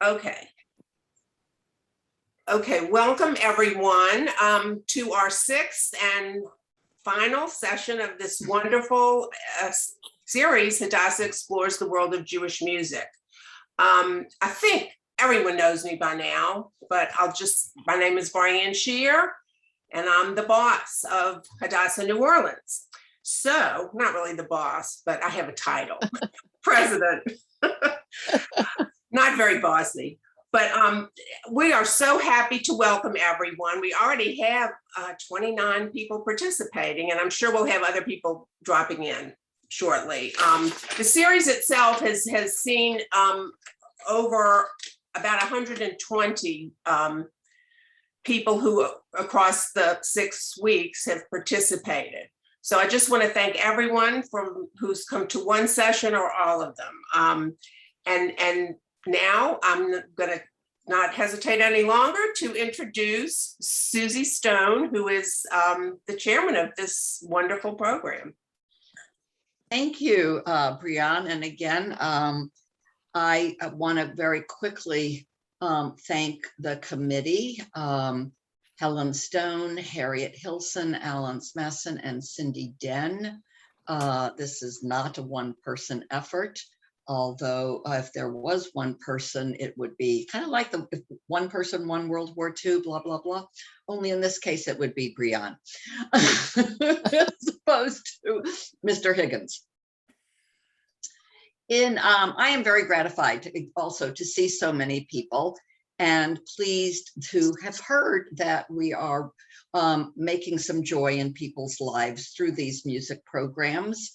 Okay. Okay, welcome everyone to our sixth and final session of this wonderful series, Hadassah Explores the World of Jewish Music. I think everyone knows me by now, but my name is Brianne Shear, and I'm the boss of Hadassah New Orleans. So, not really the boss, but I have a title, president. Not very bossy. But we are so happy to welcome everyone. We already have 29 people participating, and I'm sure we'll have other people dropping in shortly. The series itself has seen over about 120 people who across the 6 weeks have participated. So I just want to thank everyone who's come to one session or all of them. And now I'm going to not hesitate any longer to introduce Susie Stone, who is the chairman of this wonderful program. Thank you, Brianne. And again, I want to very quickly thank the committee, Helen Stone, Harriet Hilson, Alan Smasson, and Cindy Den. This is not a one-person effort. Although if there was one person, it would be kind of like the one person, one World War II, blah, blah, blah. Only in this case, it would be Brianne, as opposed to Mr. Higgins. I am very gratified also to see so many people and pleased to have heard that we are making some joy in people's lives through these music programs.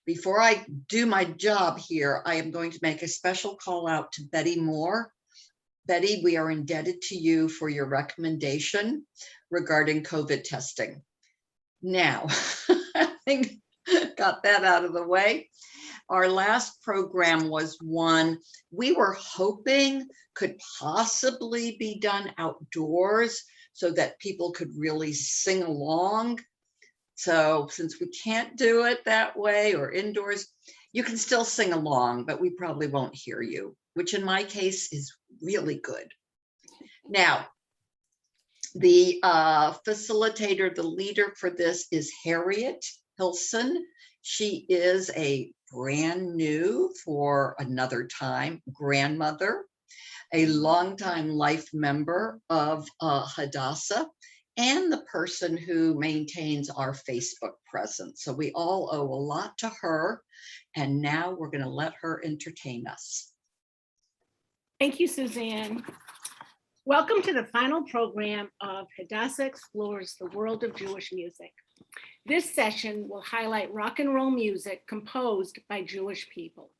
Before I do my job here, I am going to make a special call out to Betty Moore. Betty, we are indebted to you for your recommendation regarding COVID testing. Now, I think got that out of the way. Our last program was one we were hoping could possibly be done outdoors so that people could really sing along. So since we can't do it that way or indoors, you can still sing along, but we probably won't hear you, which in my case is really good. Now, the facilitator, the leader for this is Harriet Hilson. She is a brand new, for another time, grandmother, a longtime life member of Hadassah, and the person who maintains our Facebook presence. So we all owe a lot to her. And now we're going to let her entertain us. Thank you, Suzanne. Welcome to the final program of Hadassah Explores the World of Jewish Music. This session will highlight rock and roll music composed by Jewish people.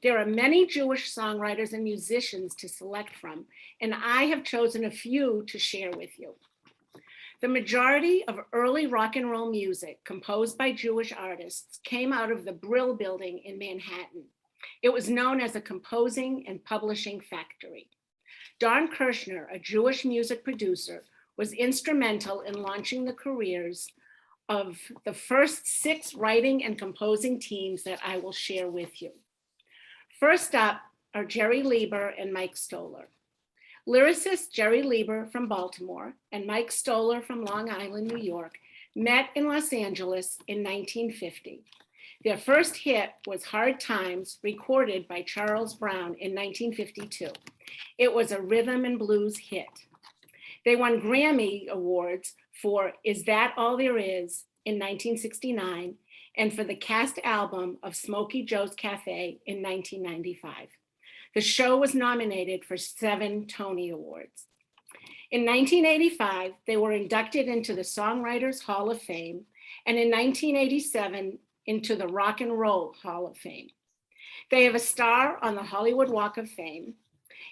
There are many Jewish songwriters and musicians to select from, and I have chosen a few to share with you. The majority of early rock and roll music composed by Jewish artists came out of the Brill Building in Manhattan. It was known as a composing and publishing factory. Don Kirshner, a Jewish music producer, was instrumental in launching the careers of the first 6 writing and composing teams that I will share with you. First up are Jerry Leiber and Mike Stoller. Lyricist Jerry Leiber from Baltimore and Mike Stoller from Long Island, New York, met in Los Angeles in 1950. Their first hit was Hard Times, recorded by Charles Brown in 1952. It was a rhythm and blues hit. They won Grammy Awards for Is That All There Is in 1969 and for the cast album of Smokey Joe's Cafe in 1995. The show was nominated for 7 Tony Awards. In 1985, they were inducted into the Songwriters Hall of Fame, and in 1987, into the Rock and Roll Hall of Fame. They have a star on the Hollywood Walk of Fame.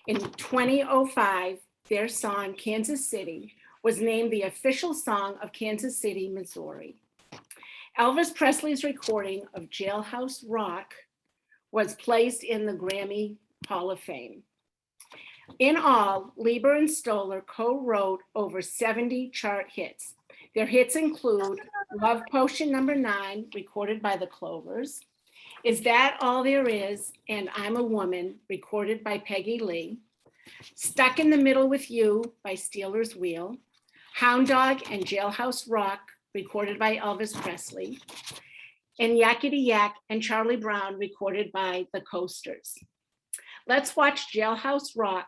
In 2005, their song, Kansas City, was named the official song of Kansas City, Missouri. Elvis Presley's recording of Jailhouse Rock was placed in the Grammy Hall of Fame. In all, Leiber and Stoller co-wrote over 70 chart hits. Their hits include Love Potion No. 9, recorded by the Clovers, Is That All There Is? And I'm a Woman, recorded by Peggy Lee. Stuck in the Middle with You by Steelers Wheel. Hound Dog and Jailhouse Rock, recorded by Elvis Presley. And Yakety Yak and Charlie Brown, recorded by the Coasters. Let's watch Jailhouse Rock,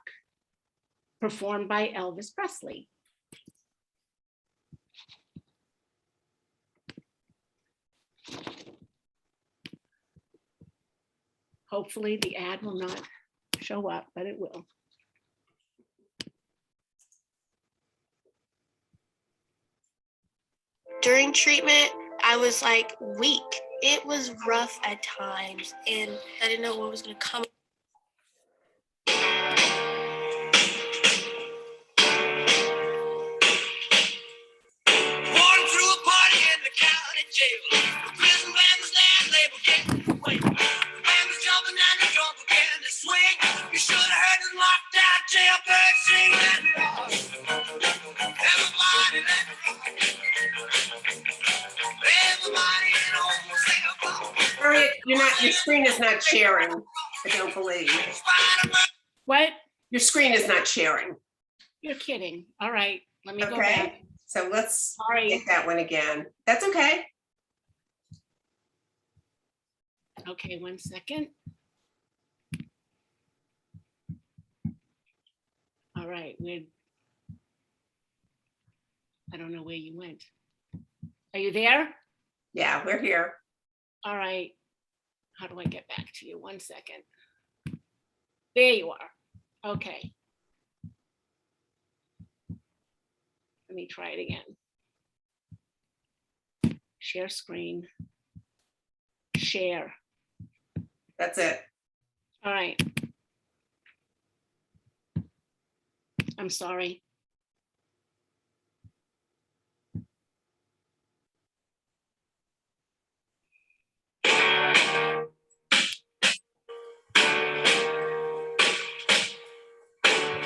performed by Elvis Presley. Hopefully the ad will not show up, but it will. During treatment, I was like weak. It was rough at times, and I didn't know what was going to come. Walking through a party in the county jail. The prison band was there, they were getting away. The band was jumping and the drum began to swing. You should have heard the locked out jailbird sing. Let it rock. Everybody let it rock. Everybody in home say a block. Harriet, your screen is not sharing, I don't believe. Spider-Man. What? Your screen is not sharing. You're kidding. All right, let me go back. Okay, so let's Sorry. get that one again. That's okay. Okay, 1 second. All right, I don't know where you went. Are you there? Yeah, we're here. All right. How do I get back to you? 1 second. There you are. Okay. Let me try it again. Share screen. Share. That's it. All right. I'm sorry.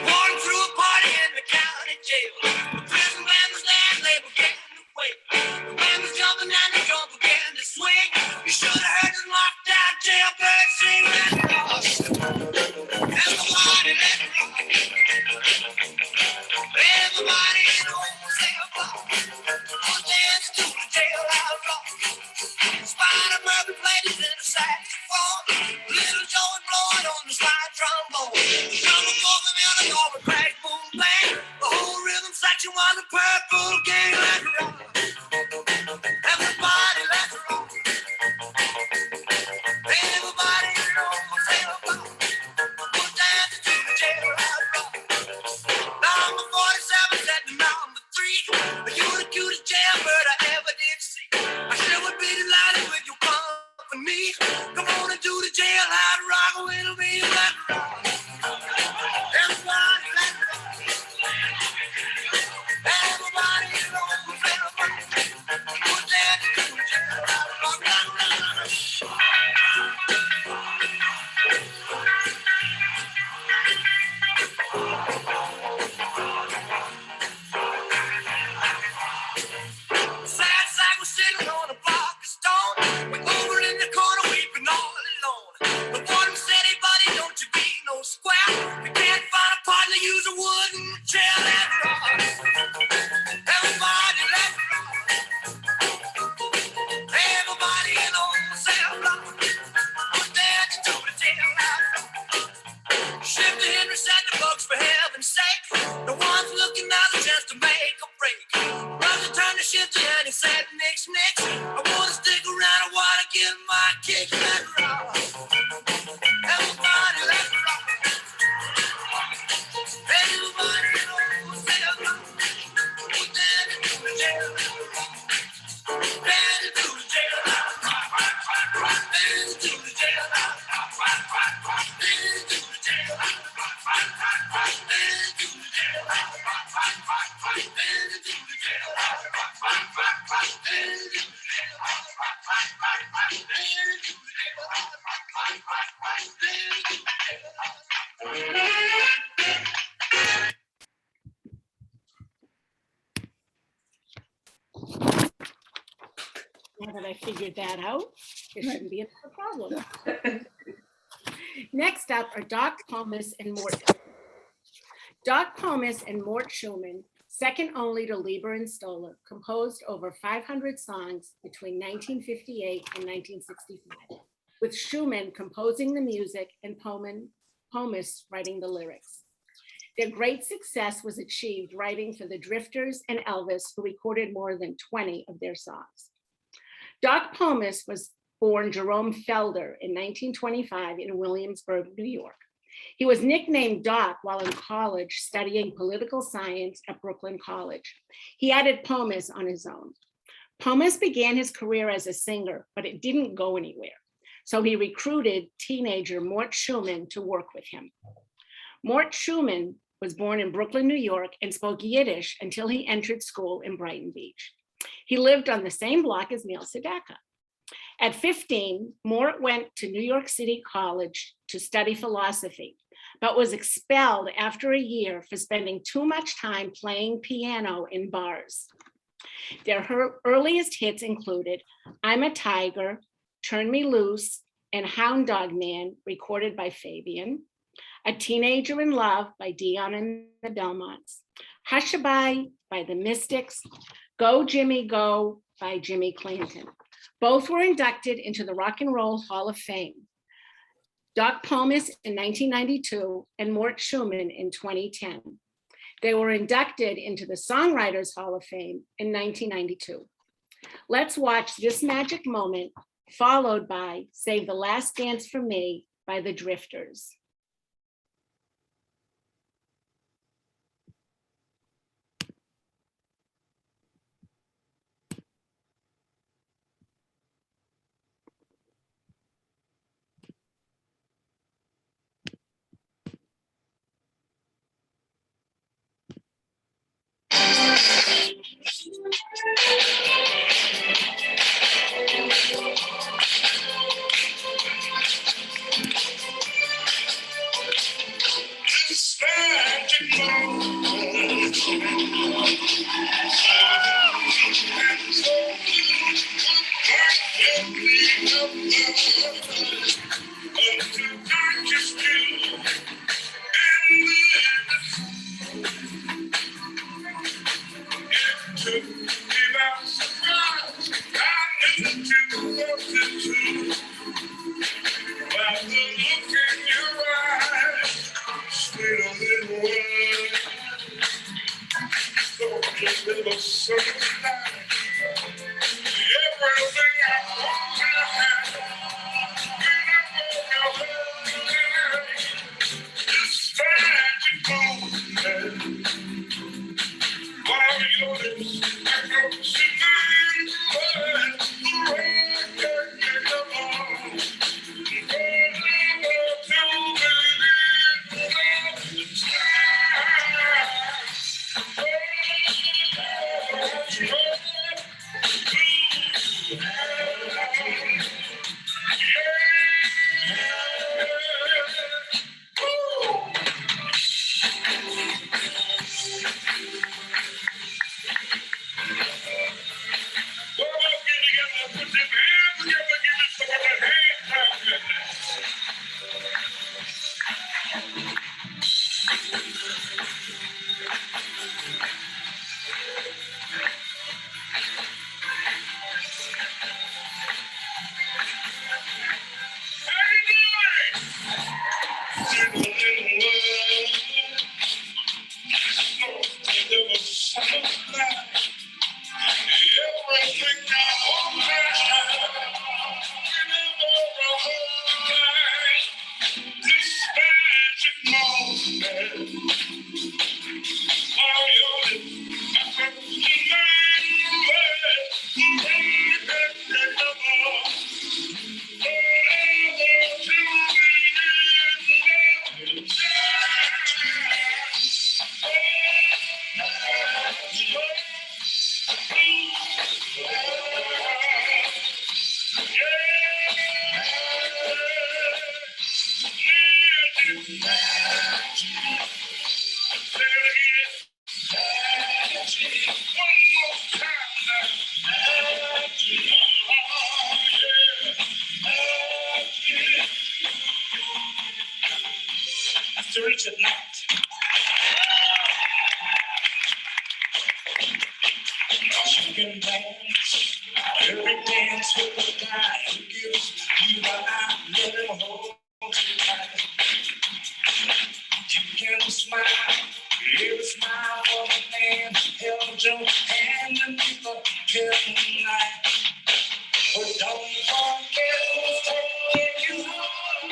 Walking through a party in the county jail. The prison band was there, they were getting away. The band was jumping and the drum began to swing. You should have heard the locked out jailbird sing. Let it rock. Everybody let it rock. Everybody in home say a block. We'll dance to the jailhouse rock. Spider-Man played it in the saxophone. Little Joe and blowing on the slide trombone. The drummer goes the music over crash, boom, bang. The whole rhythm section was the Purple Gang. Let it rock. Everybody let it rock. Everybody in the home say a block. We'll dance to the jailhouse rock. Number 47 said to number 3. You the cutest jailbird I ever did see. I sure would be delighted with your company. Come on and do the jailhouse rock with me. Let it rock. Everybody let it rock. Everybody in the home say a block. We'll dance to the jailhouse rock. Sad sack was sitting on a block of stone. We're over in the corner weeping all alone. The warden said, hey buddy, don't you be no square. We can't find a partner, use a wooden chair. Let it rock. Everybody let it rock. Everybody in the home say a block. We're dancing to the jailhouse rock. Shifty Henry said the bugs for heaven's sake. The one's looking out a chance to make a break. Brother turned to Shifty and he said, Nix, Nix, I wanna stick around, I wanna get my kick. Let it rock. Everybody let it rock. Everybody in the home say a block. We're dancing to the jailhouse rock. Dancing to the jailhouse rock. Dancing to the jailhouse rock. Dancing to the jailhouse rock. Dancing to the jailhouse rock. Dancing to the jailhouse rock. Dancing to the jailhouse rock. Dancing to the Now that I figured that out. There shouldn't be another problem. Next up are Doc Pomus and Mort. Doc Pomus and Mort Schumann, second only to Lieber and Stoller, composed over 500 songs between 1958 and 1965, with Schumann composing the music and Pomus writing the lyrics. Their great success was achieved writing for the Drifters and Elvis, who recorded more than 20 of their songs. Doc Pomus was born Jerome Felder in 1925 in Williamsburg, New York. He was nicknamed Doc while in college studying political science at Brooklyn College. He added Pomus on his own. Pomus began his career as a singer, but it didn't go anywhere. So he recruited teenager Mort Schumann to work with him. Mort Schumann was born in Brooklyn, New York, and spoke Yiddish until he entered school in Brighton Beach. He lived on the same block as Neil Sedaka. At 15, Mort went to New York City College to study philosophy, but was expelled after a year for spending too much time playing piano in bars. Their earliest hits included I'm a Tiger, Turn Me Loose, and Hound Dog Man, recorded by Fabian, A Teenager in Love by Dion and the Belmonts, Hushabye by the Mystics, Go Jimmy Go by Jimmy Clanton. Both were inducted into the Rock and Roll Hall of Fame. Doc Pomus in 1992 and Mort Schumann in 2010. They were inducted into the Songwriters Hall of Fame in 1992. Let's watch This Magic Moment, followed by Save the Last Dance for Me by the Drifters. This magic moment, preach at night. You can dance, every dance with the guy who gives you the eye, let him hold you tight. You can smile, every smile for the man who held your hand beneath the killing light. But don't forget who's taking you home,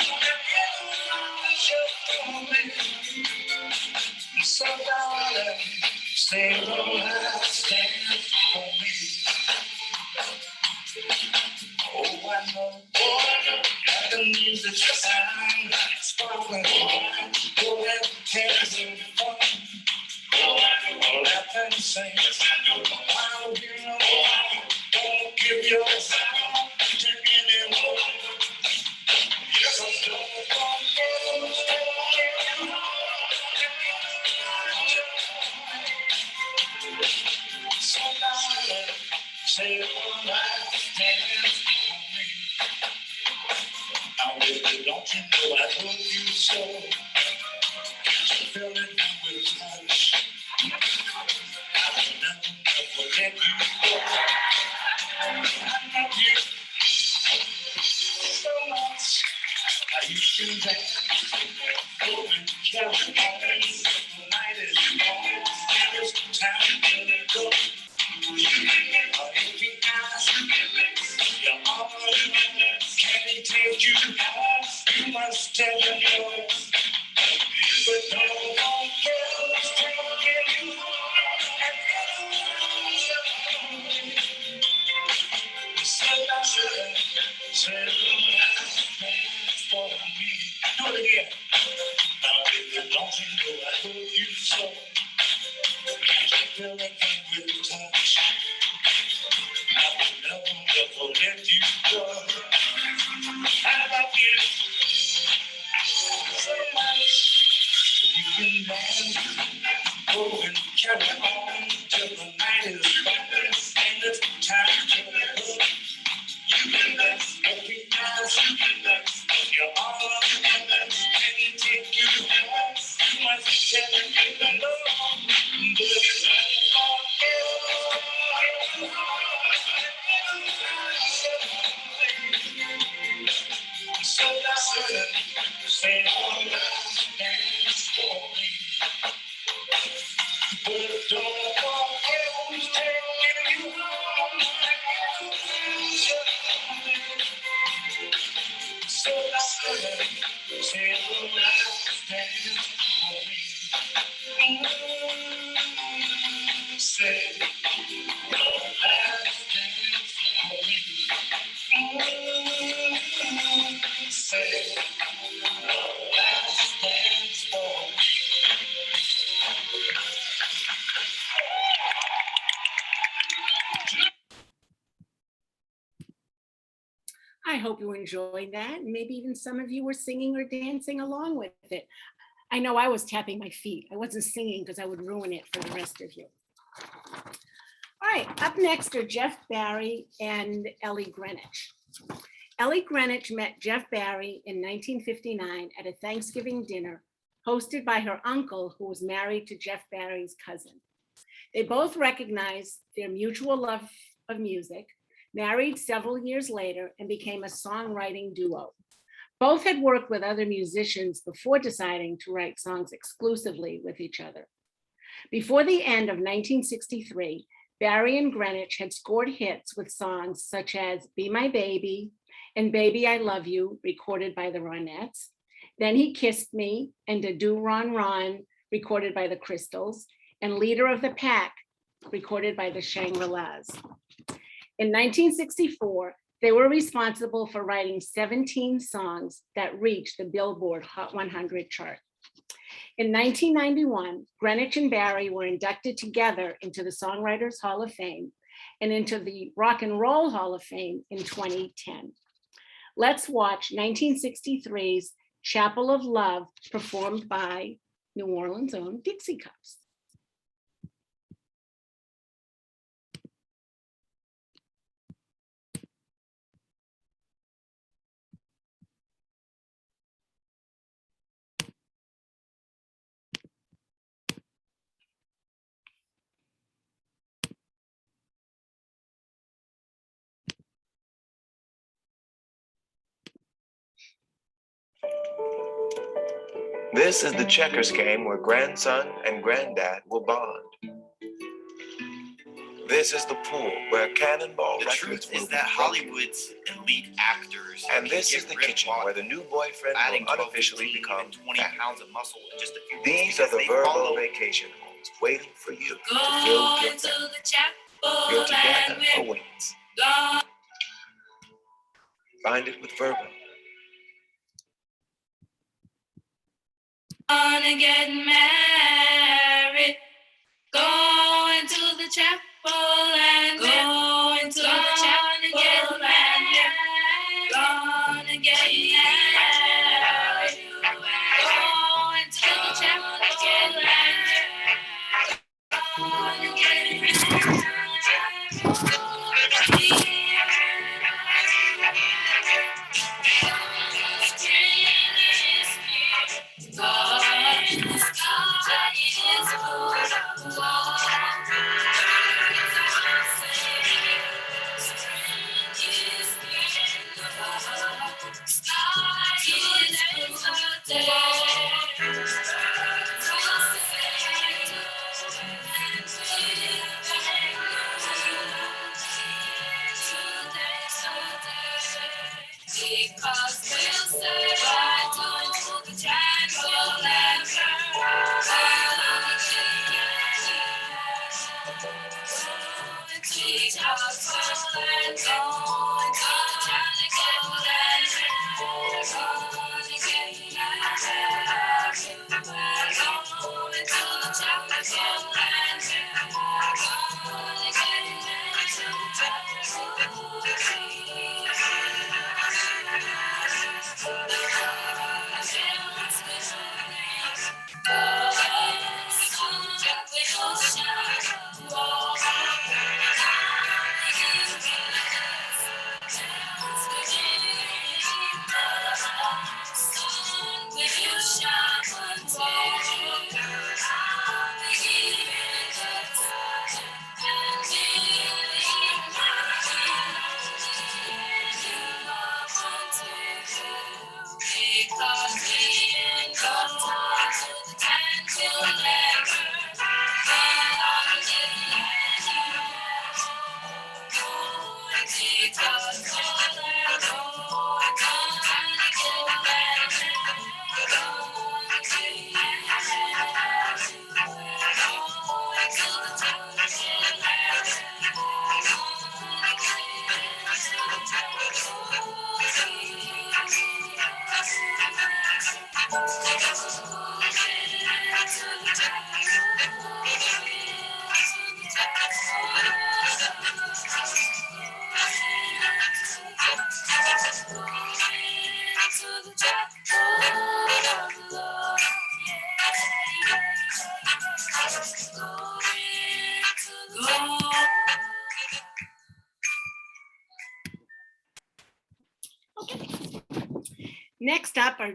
so darling, stay the last dance for me. Oh, I know, that the music sound sparkling, go and tears in the fun. Laugh and sing, while you know, don't give yourself to anyone. So don't forget who's taking you home. So darling, say the last dance for me. I really don't you know I love you so. Can't you feel it with touch? I will never let you go. I love you so much. You can dance, go and carry on. The night is long, and it's time to go. You can ask, you're all can he take you home? You must tell him no. But don't forget who's taking you home. So that's it. Say the last dance for me. Do it again. Now, baby, don't you know I love you so? Can't you feel it with touch? I will never let you go. I love you so much. You can dance, go and carry on till the night is over, and it's time to go. You can dance, every dance, you can dance. You're all of the dance, and you take you home. You must tell me no, but it's so that's it. Say all last dance for me. But don't forget who's taking you home. So that's it. Say the last dance for me. Say the last dance for me. Say the last dance for me. I hope you enjoyed that. And maybe even some of you were singing or dancing along with it. I know I was tapping my feet. I wasn't singing because I would ruin it for the rest of you. All right, up next are Jeff Barry and Ellie Greenwich. Ellie Greenwich met Jeff Barry in 1959 at a Thanksgiving dinner hosted by her uncle, who was married to Jeff Barry's cousin. They both recognized their mutual love of music, married several years later, and became a songwriting duo. Both had worked with other musicians before deciding to write songs exclusively with each other. Before the end of 1963, Barry and Greenwich had scored hits with songs such as Be My Baby and Baby I Love You, recorded by the Ronettes, Then He Kissed Me and Da Do Ron Ron, recorded by the Crystals, and Leader of the Pack, recorded by the Shangri-Las. In 1964, they were responsible for writing 17 songs that reached the Billboard Hot 100 chart. In 1991, Greenwich and Barry were inducted together into the Songwriters Hall of Fame and into the Rock and Roll Hall of Fame in 2010. Let's watch 1963's Chapel of Love, performed by New Orleans' own Dixie Cups. This is the checkers game where grandson and granddad will bond. This is the pool where cannonball The records truth will is be that broken. Hollywood's elite actors And can this get is the ripped kitchen off, where the new boyfriend adding will 12, unofficially 15, become even 20 fat. pounds of muscle in just a few weeks These are because the they Virgo follow vacation homes waiting for you to build Going your to family. the chapel Your together and we're awaits. gone. Find it with Virgo. Gonna get married. Going to the chapel and going to the chapel and gonna get married. Going to the chapel and gonna get Because we'll say bye to the chapel and because we ain't gonna talk to the temple never. Next up are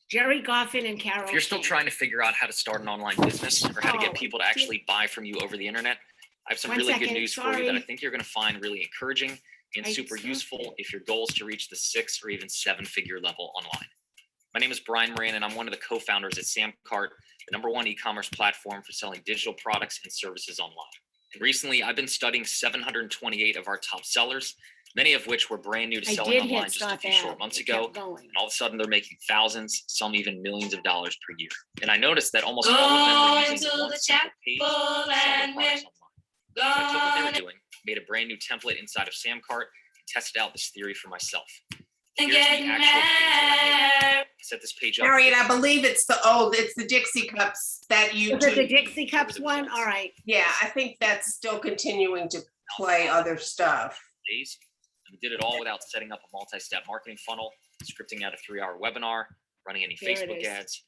Jerry Goffin and Carol. If you're still King. trying to figure out how to start an online business or how to Oh, get people to actually buy from you over the internet, I have some really good news for you that I think you're going to find really encouraging and super useful if your goal is to reach the 6 or even 7-figure level online. My name is Brian Moran, and I'm one of the co-founders at Samcart, the #1 e-commerce platform for selling digital products and services online. And recently, I've been studying 728 of our top sellers, many of which were brand new to I selling did online hit just a stop few ad. short months It ago. kept going. And all of a sudden, they're making thousands, some even millions of dollars per year. And I noticed that almost all of them were Going using to one the simple page to sell their and products online. So I took what they were gonna doing, made a brand new template inside of Samcart, and tested out this theory for myself. Here's get the actual page that I made. married. I set this page up. Harriet, I believe it's the Dixie Cups that you Was it the do. Dixie Cups one? All right. Yeah, I think that's still continuing to play other stuff. Days. And we did it all without setting up a multi-step marketing funnel, scripting out a 3-hour webinar, running any There it Facebook is. ads.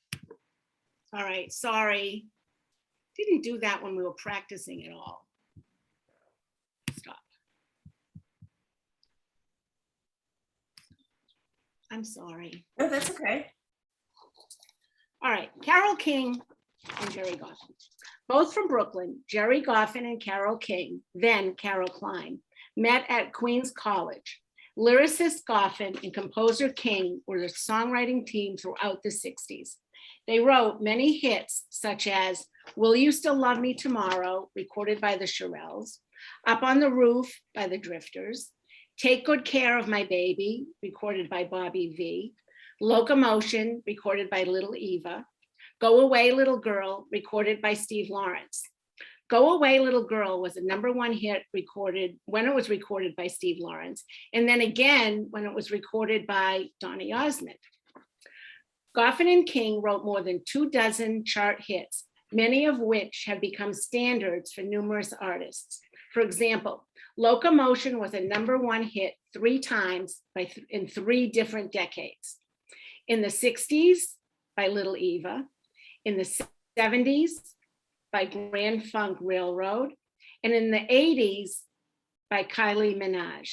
All right. Sorry. Didn't do that when we were practicing at all. Stop. I'm sorry. No, that's okay. All right, Carol King and Jerry Goffin. Both from Brooklyn, Jerry Goffin and Carol King, then Carol Klein, met at Queens College. Lyricist Goffin and composer King were the songwriting team throughout the 60s. They wrote many hits such as Will You Still Love Me Tomorrow, recorded by the Shirelles, Up on the Roof by the Drifters, Take Good Care of My Baby, recorded by Bobby V, Locomotion, recorded by Little Eva, Go Away Little Girl, recorded by Steve Lawrence. Go Away Little Girl was a #1 hit recorded when it was recorded by Steve Lawrence, and then again when it was recorded by Donny Osmond. Goffin and King wrote more than 24 chart hits, many of which have become standards for numerous artists. For example, Locomotion was a #1 hit 3 times in 3 different decades. In the 60s by Little Eva, in the 70s by Grand Funk Railroad, and in the 80s by Kylie Minogue.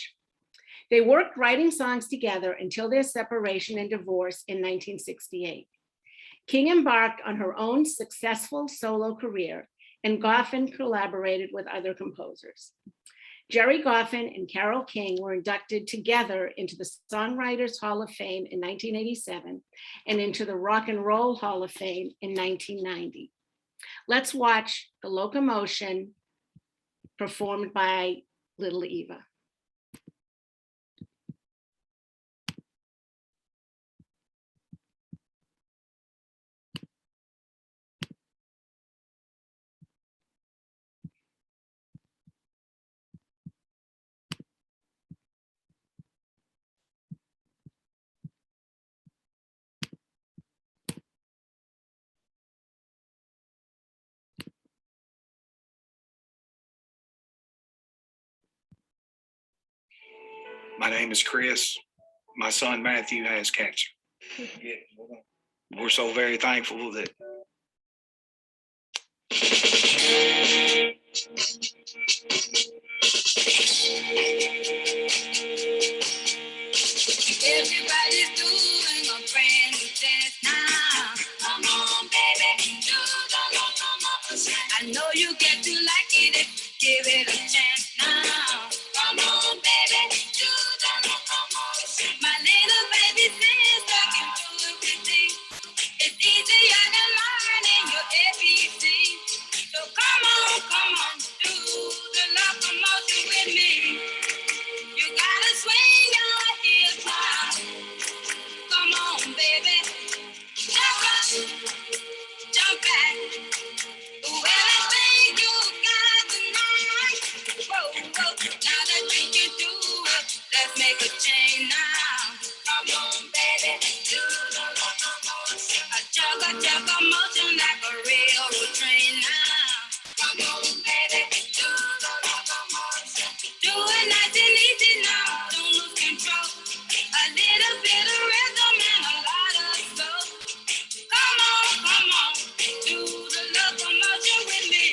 They worked writing songs together until their separation and divorce in 1968. King embarked on her own successful solo career, and Goffin collaborated with other composers. Jerry Goffin and Carole King were inducted together into the Songwriters Hall of Fame in 1987 and into the Rock and Roll Hall of Fame in 1990. Let's watch the Locomotion performed by Little Eva. My name is Chris. My son Matthew has cancer. We're so very thankful that Everybody's doing a brand new dance now. Come on, baby, do the Locomotion. I know you get to like it if you give it a chance now. Come on, baby, do the Locomotion. My little baby says I can do everything. It's easier than learning your ABC. So come on, do the Locomotion with me. You gotta swing your hips now. Come on, baby. Jump up, jump back. Well, I think you got tonight. Whoa, whoa. Now that you can do it, let's make a change now. Come on, baby. Do the Locomotion. A chugga motion like a railroad train now. Come on, baby. Do the Locomotion. Do it nice and easy now. Don't lose control. A little bit of rhythm and a lot of soul. Come on, do the Locomotion with me.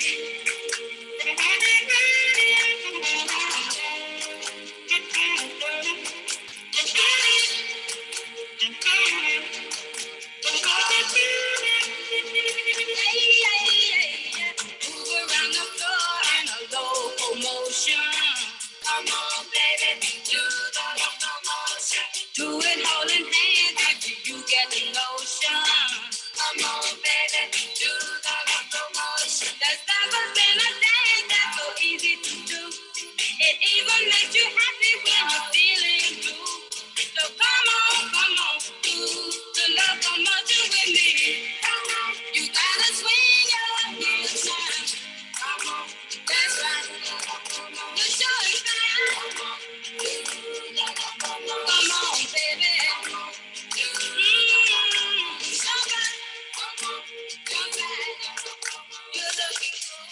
Move around the floor in a locomotion. Come on, baby, do the Locomotion. Do it holding hands if you get the notion. Come on, baby, do the Locomotion. That's never been a dance that's so easy to do. It even makes you happy when you're feeling blue. So come on, do the Locomotion with me. You gotta swing your hips now. Come on, that's right. The show is fine. Come on, baby. Somebody, come back. You're looking good.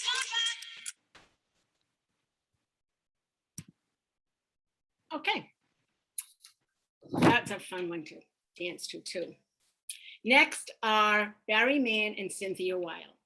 Somebody. Okay. That's a fun one to dance to too. Next are Barry Mann and Cynthia Weil.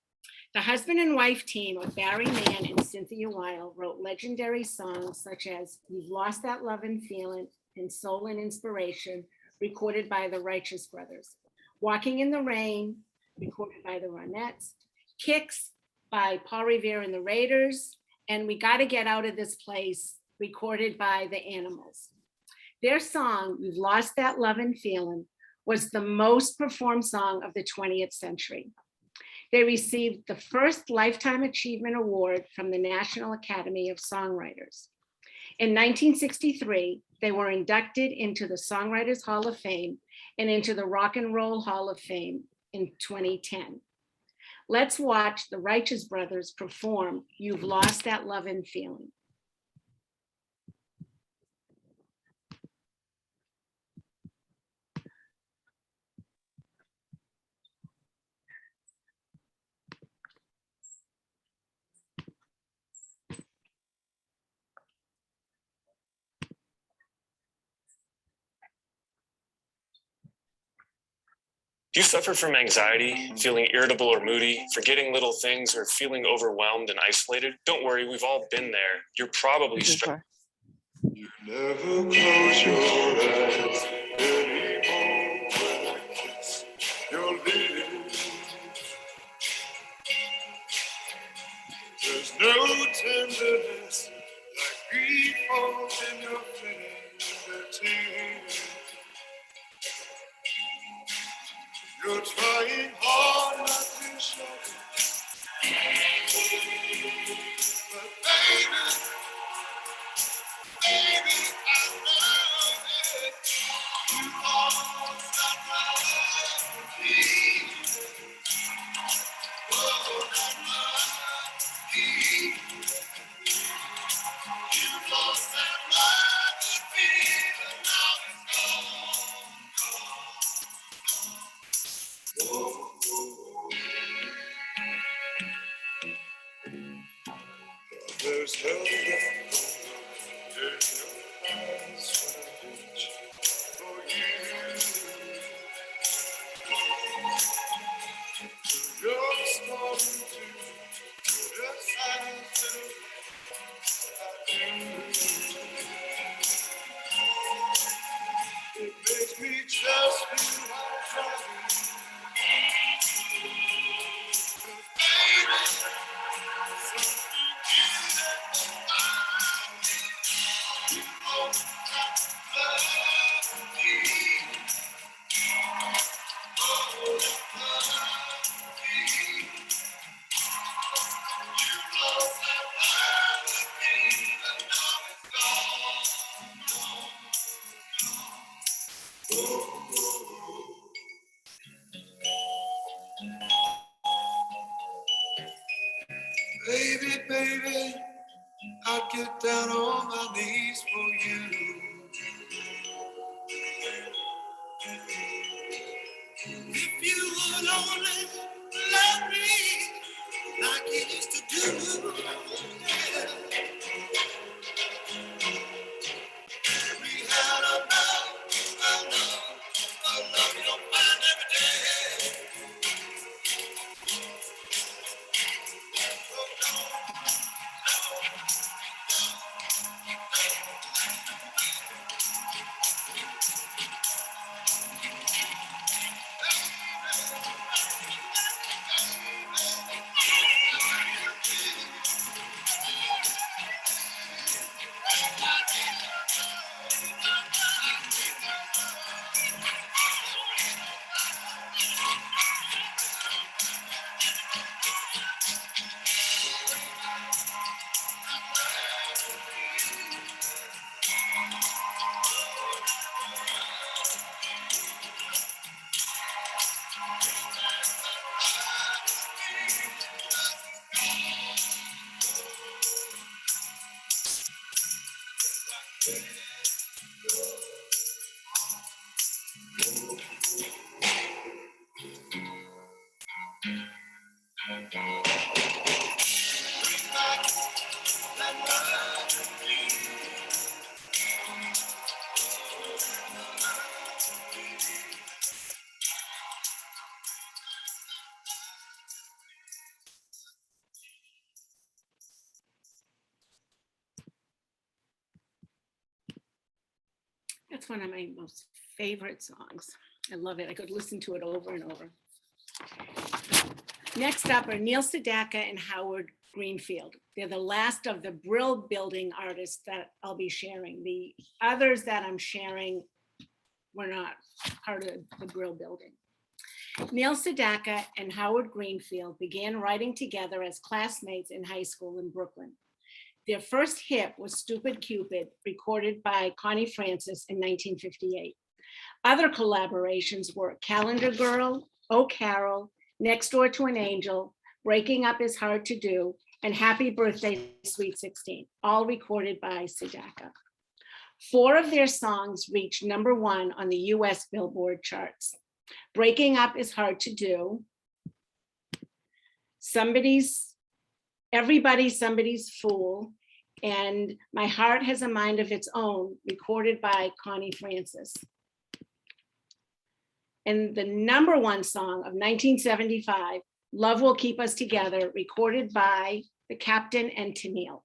The husband and wife team of Barry Mann and Cynthia Weil wrote legendary songs such as You've Lost That Love and Feeling and Soul and Inspiration, recorded by the Righteous Brothers. Walking in the Rain, recorded by the Ronettes. Kicks by Paul Revere and the Raiders. And We Gotta Get Out of This Place, recorded by the Animals. Their song, You've Lost That Love and Feeling, was the most performed song of the 20th century. They received the first Lifetime Achievement Award from the National Academy of Songwriters. In 1963, they were inducted into the Songwriters Hall of Fame and into the Rock and Roll Hall of Fame in 2010. Let's watch the Righteous Brothers perform You've Lost That Lovin' Feeling. Do you suffer from anxiety, feeling irritable or moody, forgetting little things, or feeling overwhelmed and isolated? Don't worry, we've all been there. You're probably struggling. You never close your eyes anymore when I kiss your lips. There's no tenderness like grief falls in your fingertips. You're trying hard not to show it. But baby, I know it. You almost got my melody. Oh, that melody. You lost that melody, but now it's gone. Oh. There's no doubt in your eyes when I reach for you. You're starting to criticize it makes me just feel like trying. Baby, something beautiful about me. You know that love me. Oh, love me. You lost that love me, but now it's gone. Baby, baby, I'd get down on my knees for you. If you would only love me like you used to do. Yeah. We had a love you don't find every day. That's one of my most favorite songs. I love it. I could listen to it over and over. Next up are Neil Sedaka and Howard Greenfield. They're the last of the Brill Building artists that I'll be sharing. The others that I'm sharing were not part of the Brill Building. Neil Sedaka and Howard Greenfield began writing together as classmates in high school in Brooklyn. Their first hit was Stupid Cupid, recorded by Connie Francis in 1958. Other collaborations were Calendar Girl, Oh Carol, Next Door to an Angel, Breaking Up is Hard to Do, and Happy Birthday, Sweet 16, all recorded by Sedaka. 4 of their songs reached #1 on the US Billboard charts. Breaking Up is Hard to Do, Everybody's Somebody's Fool, and My Heart Has a Mind of Its Own, recorded by Connie Francis. And the #1 song of 1975, Love Will Keep Us Together, recorded by the Captain and Tennille.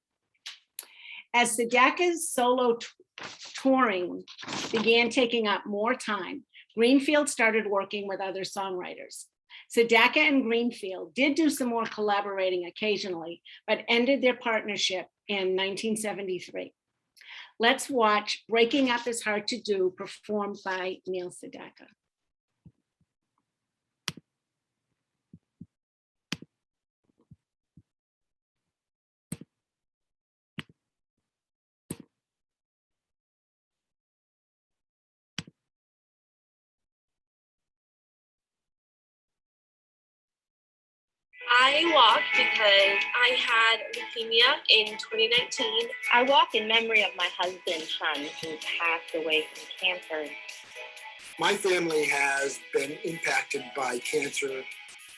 As Sedaka's solo touring began taking up more time, Greenfield started working with other songwriters. Sedaka and Greenfield did do some more collaborating occasionally, but ended their partnership in 1973. Let's watch Breaking Up is Hard to Do, performed by Neil Sedaka. I walked because I had leukemia in 2019. I walk in memory of my husband, Sean, who passed away from cancer. My family has been impacted by cancer.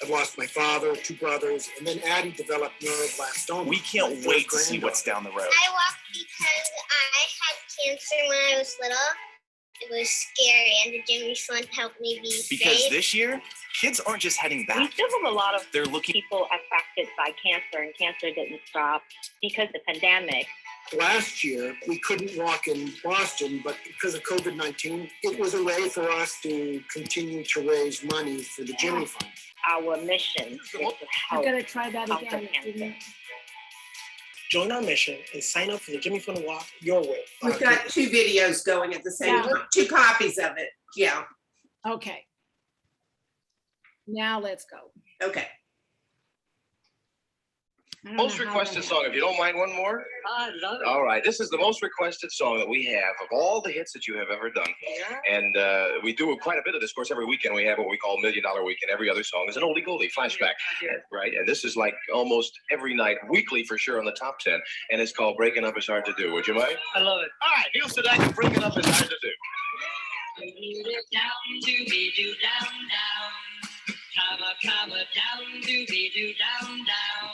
I've lost my father, 2 brothers, and then Addie developed neuroblastoma. We can't wait to see what's down the road. I walked because I had cancer when I was little. It was scary, and the Jimmy Fund helped me be Because safe. this year, kids aren't just heading We back. still have a lot of They're looking. people affected by cancer, and cancer didn't stop because of the pandemic. Last year, we couldn't walk in Boston, but because of COVID-19, it was a way for us to continue to raise money for the Jimmy Fund. Our mission is to I'm help gonna try that conquer again. cancer. Join our mission and sign up for the Jimmy Fund Walk your way. We've got 2 videos going at the same Yeah. time, 2 copies of it. Yeah, Okay. Now let's go. okay. I don't know Most how requested that song, if you don't mind one more. I love it. All right, this is the most requested song that we have of all the hits that you have ever done. Yeah. And we do quite a bit of this. Of course, every weekend we have what we call $1 Million Weekend. Every other song is an oldie goldie flashback, right? And this is like almost every night, weekly for sure, on the top 10. And it's called Breaking Up is Hard to Do. Would you mind? I love it. All right, Neil Sedaka, Breaking Up is Hard to Do. Down, doobie-doo, down, down. Comma, down, doobie-doo, down, down.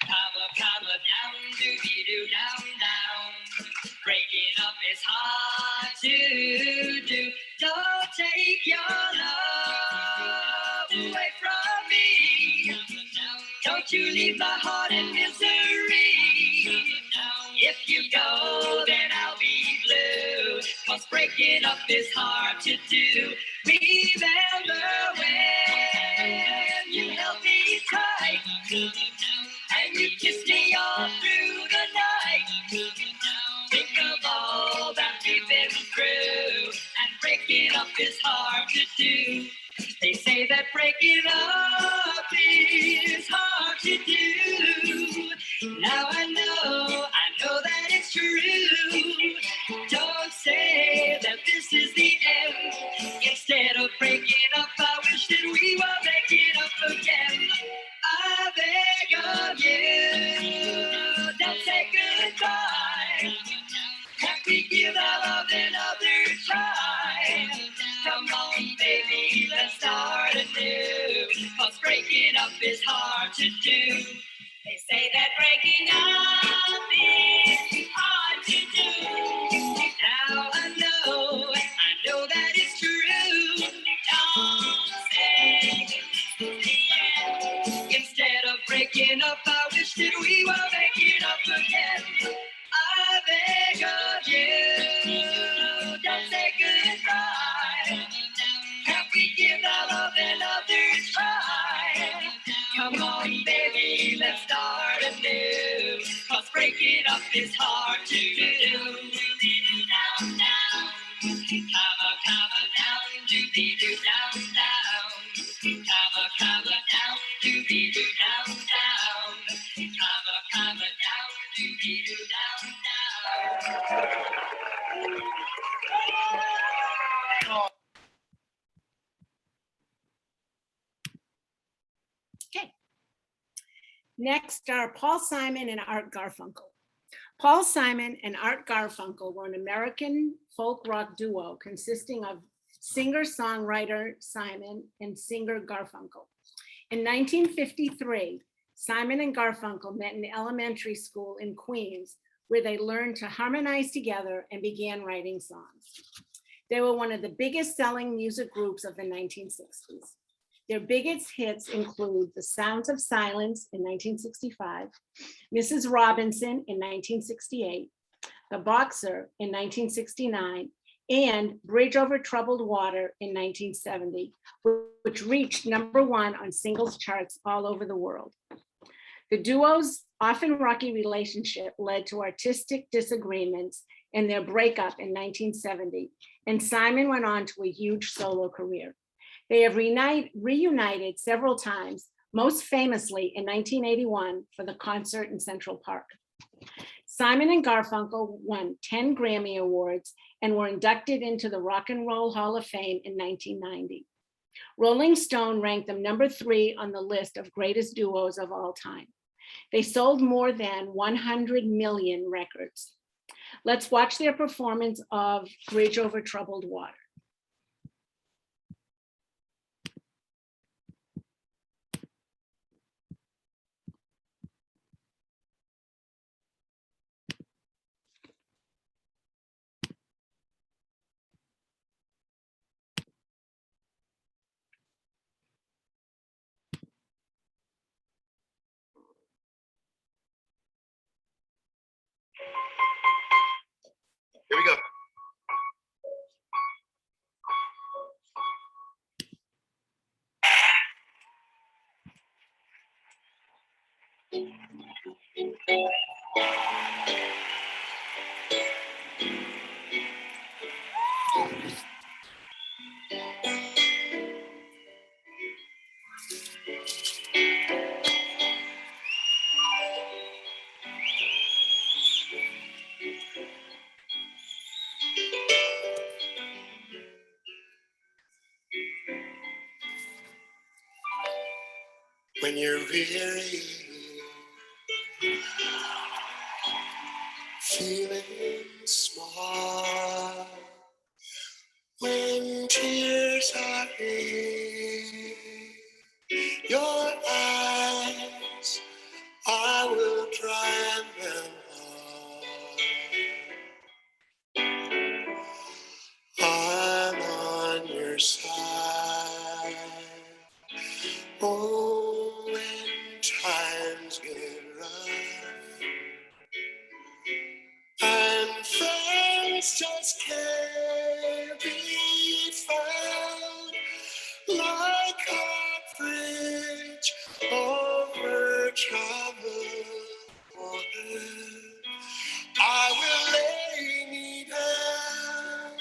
Comma, down, doobie-doo, down, down. Breaking up is hard to do. Don't take your love away from me. Don't you leave my heart in misery. If you go, then I'll be blue. 'Cause breaking up is hard to do. Remember when you held me tight and you kissed me all through the night. Think of all that we've been through, and breaking up is hard to do. They say that breaking up is hard to do. Now I know that it's true. Don't say that this is the end. Instead of breaking up, I wish that we were making up again. I beg of you, don't say goodbye. Can't we give our love another try? Come on, baby, let's start anew. 'Cause breaking up is hard to do. They say that breaking up is hard to do. Now I know that it's true. Don't say it's the end. Instead of breaking up, I wish that we were making up again. I beg of you, don't say goodbye. Can't we give our love another try? Come on, baby, let's start anew. 'Cause breaking up is hard to do. Down, down. Comma, Okay. Next are Paul Simon and Art Garfunkel. Paul Simon and Art Garfunkel were an American folk rock duo consisting of singer-songwriter Simon and singer Garfunkel. In 1953, Simon and Garfunkel met in elementary school in Queens, where they learned to harmonize together and began writing songs. They were one of the biggest selling music groups of the 1960s. Their biggest hits include The Sounds of Silence in 1965, Mrs. Robinson in 1968, The Boxer in 1969, and Bridge Over Troubled Water in 1970, which reached #1 on singles charts all over the world. The duo's often rocky relationship led to artistic disagreements and their breakup in 1970, and Simon went on to a huge solo career. They have reunited several times, most famously in 1981 for the concert in Central Park. Simon and Garfunkel won 10 Grammy Awards and were inducted into the Rock and Roll Hall of Fame in 1990. Rolling Stone ranked them #3 on the list of greatest duos of all time. They sold more than 100 million records. Let's watch their performance of Bridge Over Troubled Water. Here we go. When you're weary, feeling small, when tears are in your eyes, I will dry them all. I'm on your side. Oh, when times get rough and friends just can't be found, like a bridge over troubled water, I will lay me down.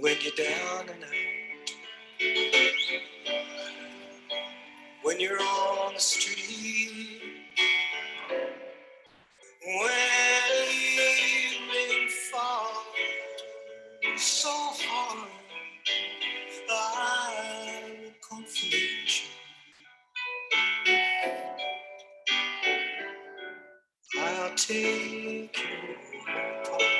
When you're down and out, when you're on the street, when evening falls so hard, I will comfort you. I'll take you apart.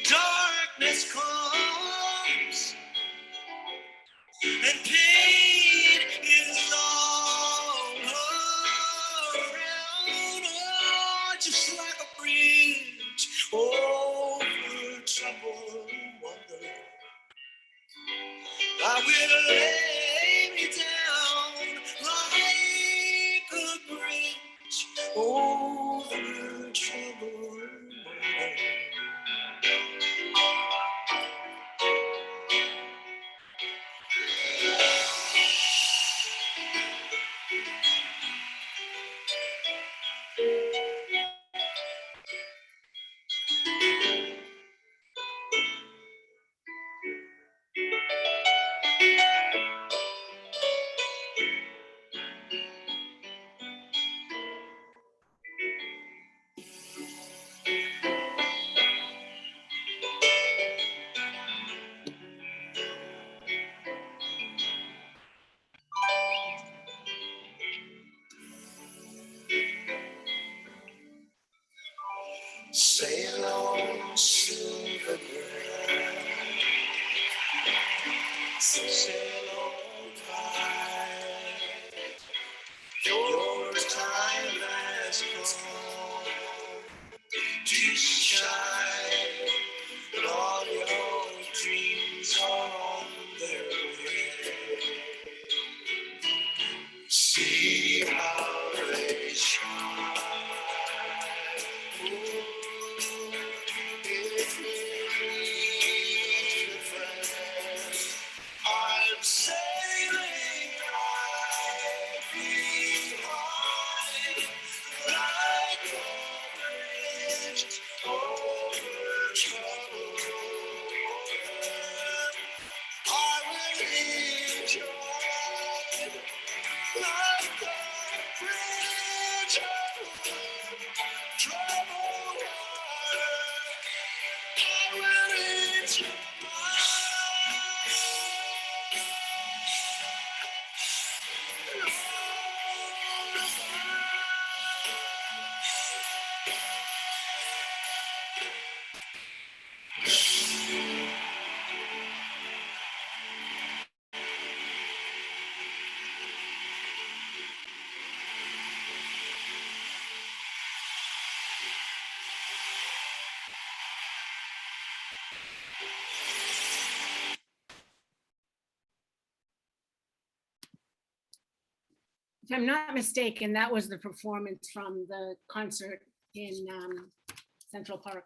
Darkness comes and pain is all around. Oh, just like a bridge over troubled water, I will lay me down like a bridge over troubled water. sail on by. Your time has come to shine, but all your dreams are on their way. See how they shine. If you need a friend, I'm sailing right behind, like a bridge over troubled water. I will lead you on, like a bridge over troubled water. I will lead you If I'm not mistaken, that was the performance from the concert in Central Park.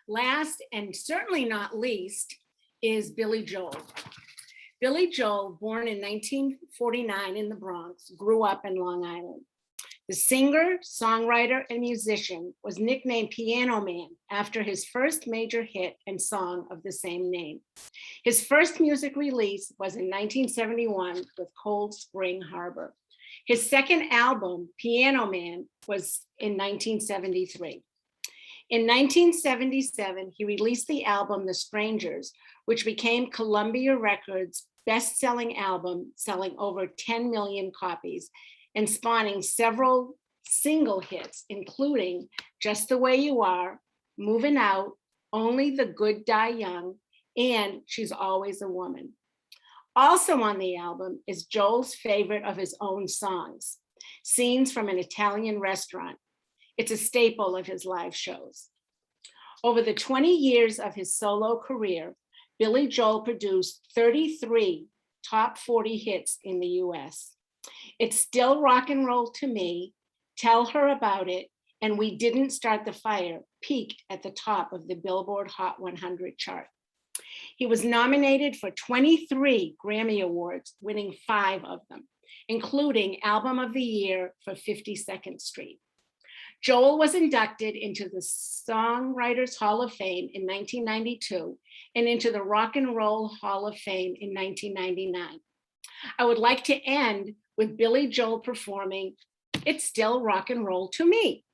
Last and certainly not least is Billy Joel. Billy Joel, born in 1949 in the Bronx, grew up in Long Island. The singer, songwriter, and musician was nicknamed Piano Man after his first major hit and song of the same name. His first music release was in 1971 with Cold Spring Harbor. His second album, Piano Man, was in 1973. In 1977, he released the album The Strangers, which became Columbia Records' best-selling album, selling over 10 million copies and spawning several single hits, including Just the Way You Are, Moving Out, Only the Good Die Young, and She's Always a Woman. Also on the album is Joel's favorite of his own songs, Scenes from an Italian Restaurant. It's a staple of his live shows. Over the 20 years of his solo career, Billy Joel produced 33 top 40 hits in the US. It's Still Rock and Roll to Me, Tell Her About It, and We Didn't Start the Fire peaked at the top of the Billboard Hot 100 chart. He was nominated for 23 Grammy Awards, winning 5 of them, including Album of the Year for 52nd Street. Joel was inducted into the Songwriters Hall of Fame in 1992 and into the Rock and Roll Hall of Fame in 1999. I would like to end with Billy Joel performing It's Still Rock and Roll to Me.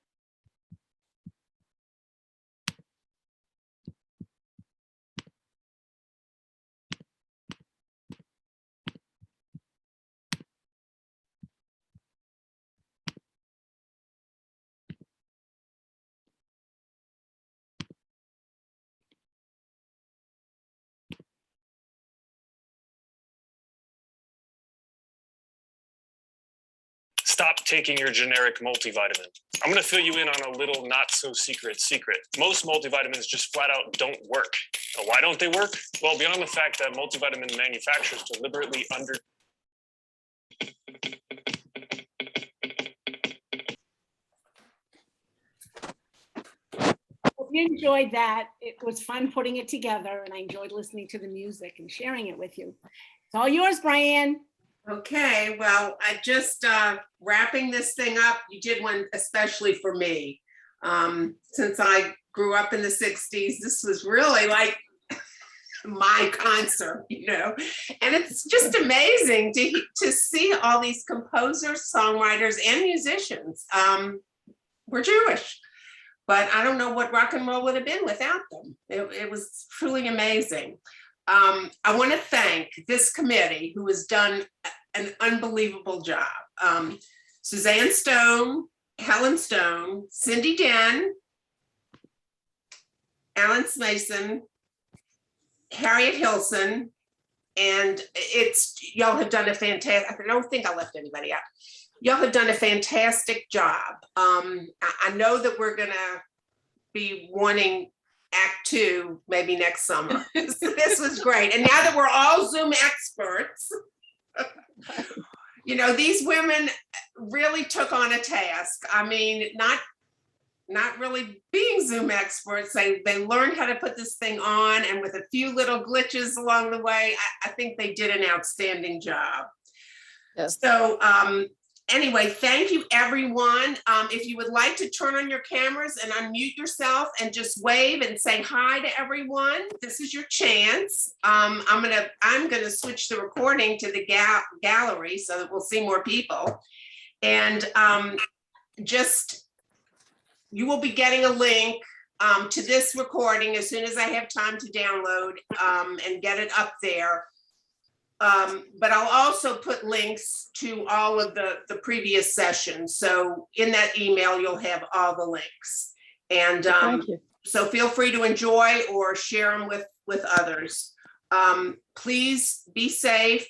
Stop taking your generic multivitamin. I'm gonna fill you in on a little not so secret secret. Most multivitamins just flat out don't work. Now, why don't they work? Well, beyond the fact that multivitamin manufacturers deliberately Hope you enjoyed that. It was fun putting it together, and I enjoyed listening to the music and sharing it with you. It's all yours, Brian. Okay, well, I just wrapping this thing up, you did one especially for me. Since I grew up in the 60s, this was really like my concert, you know, and it's just amazing to see all these composers, songwriters, and musicians. We're Jewish, but I don't know what rock and roll would have been without them. It was truly amazing. I want to thank this committee who has done an unbelievable job. Suzanne Stone, Helen Stone, Cindy Den, Alan Smason, Harriet Hilson, And y'all have done a fantastic, I don't think I left anybody out. Y'all have done a fantastic job. I know that we're gonna be wanting Act 2 maybe next summer. This was great. And now that we're all Zoom experts, these women really took on a task. I mean, not really being Zoom experts. They learned how to put this thing on, and with a few little glitches along the way, I think they did an outstanding job. Yes. So anyway, thank you, everyone. If you would like to turn on your cameras and unmute yourself and just wave and say hi to everyone, this is your chance. I'm gonna switch the recording to the gallery so that we'll see more people. And you will be getting a link to this recording as soon as I have time to download and get it up there. But I'll also put links to all of the previous sessions. So in that email, you'll have all the links. And so feel free to enjoy or share them with others. Please be safe.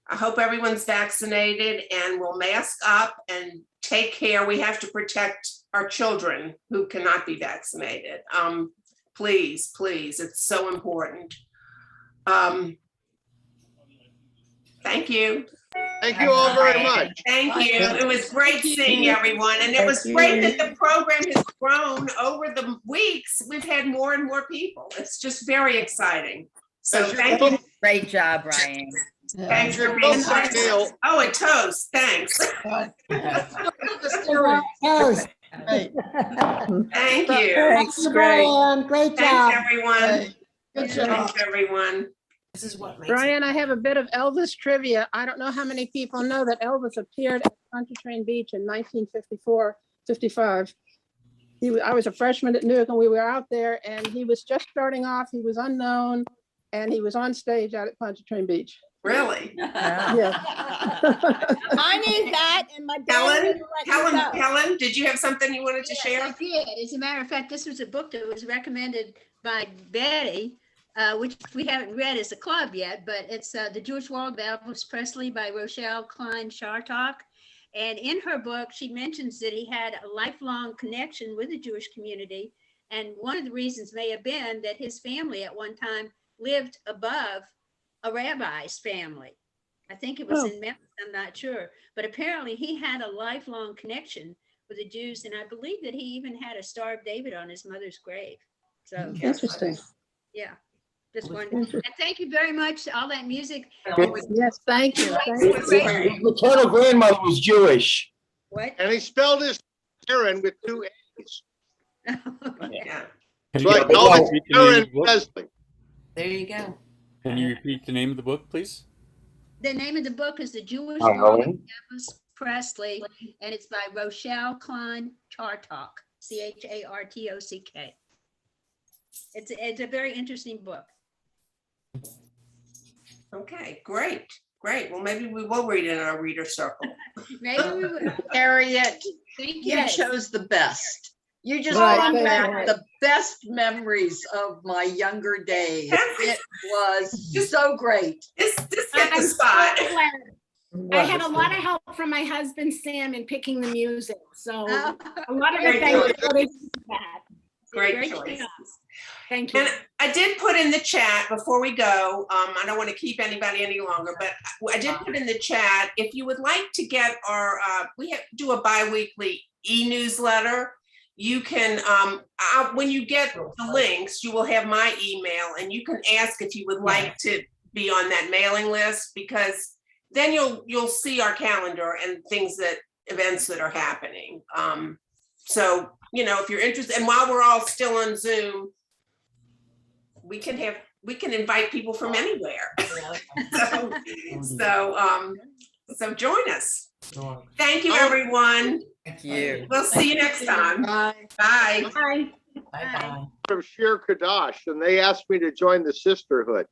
I hope everyone's vaccinated, and we'll mask up and take care. We have to protect our children who cannot be vaccinated. Please, it's so important. Thank you. Thank you all very much. Thank you. It was great seeing everyone. And it was great that the program has grown over the weeks. We've had more and more people. It's just very exciting. So thank you. Great job, Ryan. Thanks for being here. Oh, a toast. Thanks. Toast. Thank you. Thanks, Brian. Great job. Thanks, everyone. Good job. Thanks, everyone. This is what makes Brian, I have a bit of Elvis trivia. I don't know how many people know that Elvis appeared at Pontchartrain Beach in 1954, 55. I was a freshman at Newark, and we were out there, and he was just starting off. He was unknown, and he was on stage out at Pontchartrain Beach. Really? Yeah. I knew that, and my dad Helen, did you have something you wanted to share? I did. As a matter of fact, this was a book that was recommended by Betty, which we haven't read as a club yet, but it's The Jewish World of Elvis Presley by Rochelle Klein Chartock. And in her book, she mentions that he had a lifelong connection with the Jewish community. And one of the reasons may have been that his family at one time lived above a rabbi's family. I think it was in Memphis, I'm not sure. But apparently he had a lifelong connection with the Jews. And I believe that he even had a Star of David on his mother's grave. So interesting. Yeah. Just wonderful. And thank you very much. All that music. Yes, thank you. His maternal grandmother was Jewish. What? And he spelled his Aaron with 2 A's. Yeah. It's like Elvis Aaron Presley. There you go. Can you repeat the name of the book, please? The name of the book is The Jewish Hi, World of Helen. Elvis Presley, and it's by Rochelle Klein Chartock, Chartock. It's a very interesting book. Okay, great. Well, maybe we will read it in our reader circle. Maybe we will. Harriet, Thank you you. chose the best. You just Right, brought thank back you. the best memories of my younger days. It was so great. This I'm the so spot. glad. I had a lot of help from my husband, Sam, in picking the music. So a lot of it thanks to that. Great choice. Thank you. And I did put in the chat before we go, I don't want to keep anybody any longer, but I did put in the chat, if you would like to get our, do a bi-weekly e-newsletter, you can, when you get the links, you will have my email, and you can ask if you would like to be on that mailing list, because then you'll see our calendar and events that are happening. So, if you're interested, and while we're all still on Zoom, we can invite people from anywhere. So join us. Thank you, everyone. Thank you. We'll see you next time. Bye. Bye. Bye. Bye-bye. From Shir Kadash, and they asked me to join the sisterhood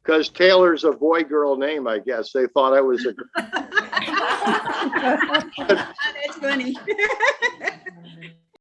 because Taylor's a boy-girl name, I guess. They thought I was a. That's funny.